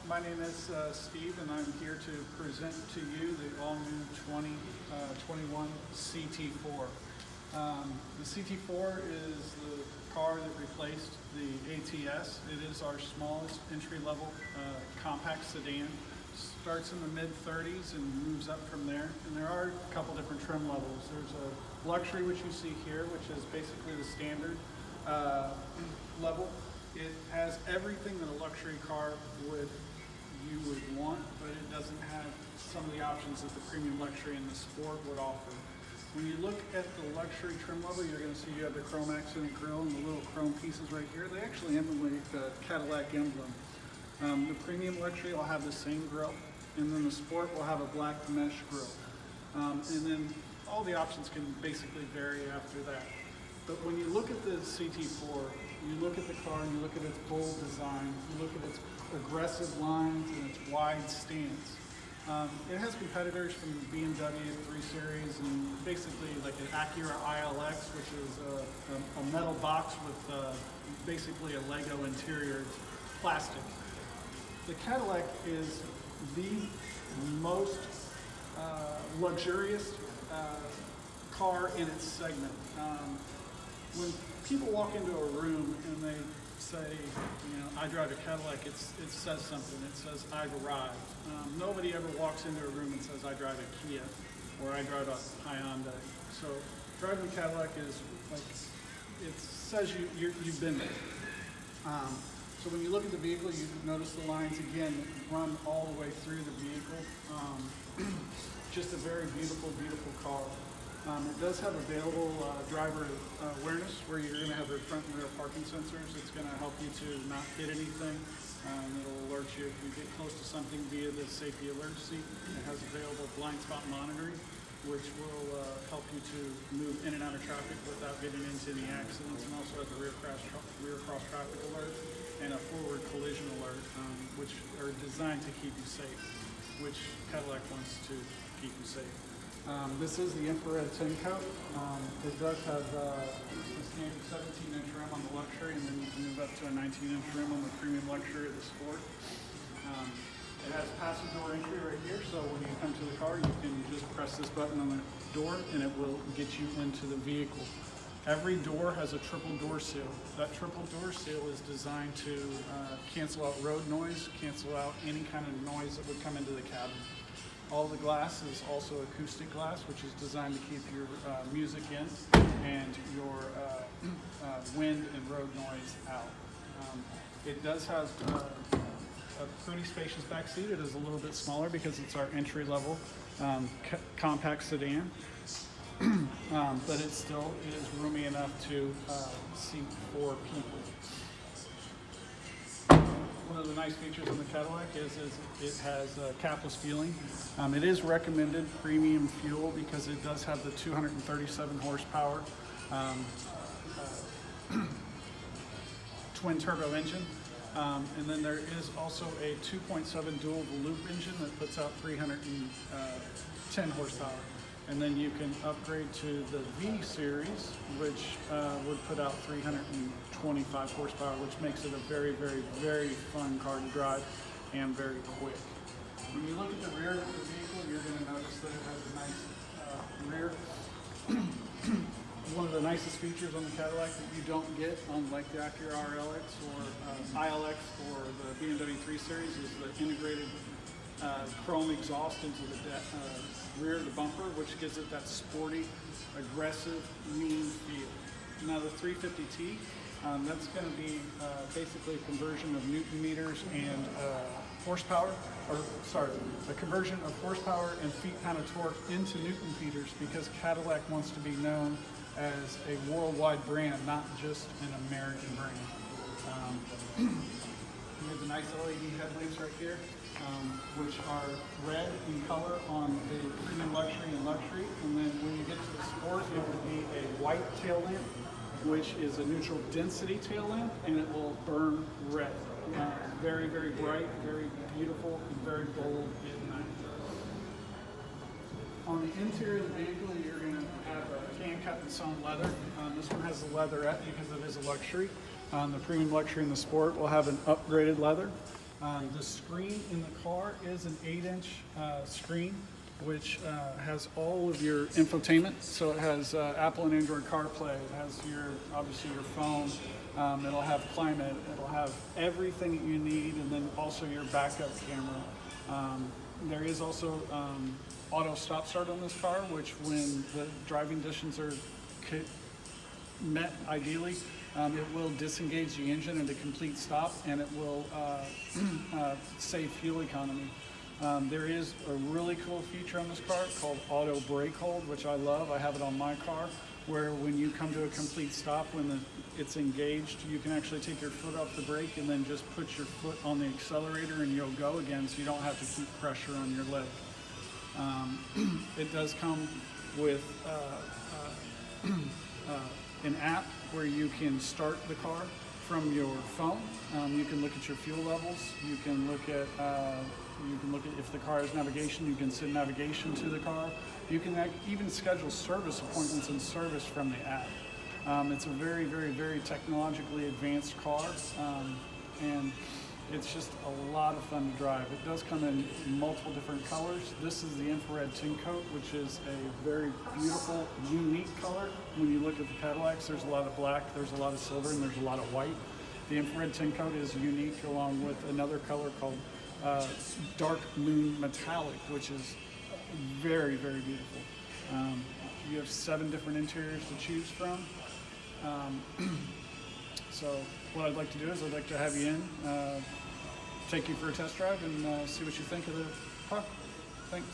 My name is Steve, and I'm here to present to you the all-new 2021 CT4. The CT4 is the car that replaced the ATS. It is our smallest entry-level compact sedan. Starts in the mid-30s and moves up from there. And there are a couple different trim levels. There's a luxury, which you see here, which is basically the standard level. It has everything that a luxury car would want, but it doesn't have some of the options that the premium luxury and the sport would offer. When you look at the luxury trim level, you're going to see you have the chrome accent grille and the little chrome pieces right here. They actually emulate the Cadillac emblem. The premium luxury will have the same grille, and then the sport will have a black mesh grille. And then all the options can basically vary after that. But when you look at the CT4, you look at the car and you look at its bold design, you look at its aggressive lines and its wide stance. It has competitors from the BMW 3 Series and basically like an Acura ILX, which is a metal box with basically a Lego interior, plastic. The Cadillac is the most luxurious car in its segment. When people walk into a room and they say, I drive a Cadillac, it says something. It says, I've arrived. Nobody ever walks into a room and says, I drive a Kia or I drive a Hyundai. So driving a Cadillac is like, it says you've been there. So when you look at the vehicle, you notice the lines again run all the way through the vehicle. Just a very beautiful, beautiful car. It does have available driver awareness where you're going to have the front and rear parking sensors. It's going to help you to not hit anything. It'll alert you if you get close to something via the safety alert seat. It has available blind spot monitoring, which will help you to move in and out of traffic without getting into any accidents, and also has a rear cross traffic alert and a forward collision alert, which are designed to keep you safe, which Cadillac wants to keep you safe. This is the infrared tin coat. It does have a standard 17-inch rim on the luxury, and then you can move up to a 19-inch rim on the premium luxury of the sport. It has passenger door entry right here, so when you come to the car, you can just press this button on the door, and it will get you into the vehicle. Every door has a triple door seal. That triple door seal is designed to cancel out road noise, cancel out any kind of noise that would come into the cabin. All the glass is also acoustic glass, which is designed to keep your music in and your wind and road noise out. It does have a pretty spacious back seat. It is a little bit smaller because it's our entry-level compact sedan, but it still is roomy enough to seat 4 people. One of the nice features on the Cadillac is it has capless fueling. It is recommended premium fuel because it does have the 237 horsepower twin turbo engine. And then there is also a 2.7 dual loop engine that puts out 310 horsepower. And then you can upgrade to the V series, which would put out 325 horsepower, which makes it a very, very, very fun car to drive and very quick. When you look at the rear of the vehicle, you're going to notice that it has a nice rear. One of the nicest features on the Cadillac that you don't get on like the Acura RLX or ILX or the BMW 3 Series is the integrated chrome exhaust into the rear of the bumper, which gives it that sporty, aggressive, mean feel. Now the 350T, that's going to be basically a conversion of Newton meters and horsepower, a conversion of horsepower and feet-pound of torque into Newton meters, because Cadillac wants to be known as a worldwide brand, not just an American brand. We have the nice LED headlamps right here, which are red in color on the premium luxury and luxury. And then when you get to the sport, it will be a white tail lamp, which is a neutral density tail lamp, and it will burn red. Very, very bright, very beautiful, and very bold at night. On the interior of the vehicle, you're going to have a hand-cut and sewn leather. This one has a leatherette because it is a luxury. The premium luxury and the sport will have an upgraded leather. The screen in the car is an 8-inch screen, which has all of your infotainment. So it has Apple and Android CarPlay. It has obviously your phone. It'll have climate. It'll have everything that you need, and then also your backup camera. There is also auto stop start on this car, which when the driving distance are met ideally, it will disengage the engine into complete stop, and it will save fuel economy. There is a really cool feature on this car called auto brake hold, which I love. I have it on my car, where when you come to a complete stop, when it's engaged, you can actually take your foot off the brake and then just put your foot on the accelerator and you'll go again, so you don't have to keep pressure on your leg. It does come with an app where you can start the car from your phone. You can look at your fuel levels. You can look at if the car has navigation. You can send navigation to the car. You can even schedule service appointments and service from the app. It's a very, very, very technologically advanced car, and it's just a lot of fun to drive. It does come in multiple different colors. This is the infrared tint coat, which is a very beautiful, unique color. When you look at the Cadillacs, there's a lot of black, there's a lot of silver, and there's a lot of white. The infrared tint coat is unique, along with another color called dark moon metallic, which is very, very beautiful. You have 7 different interiors to choose from. So what I'd like to do is I'd like to have you in, take you for a test drive, and see what you think of the car. Thanks.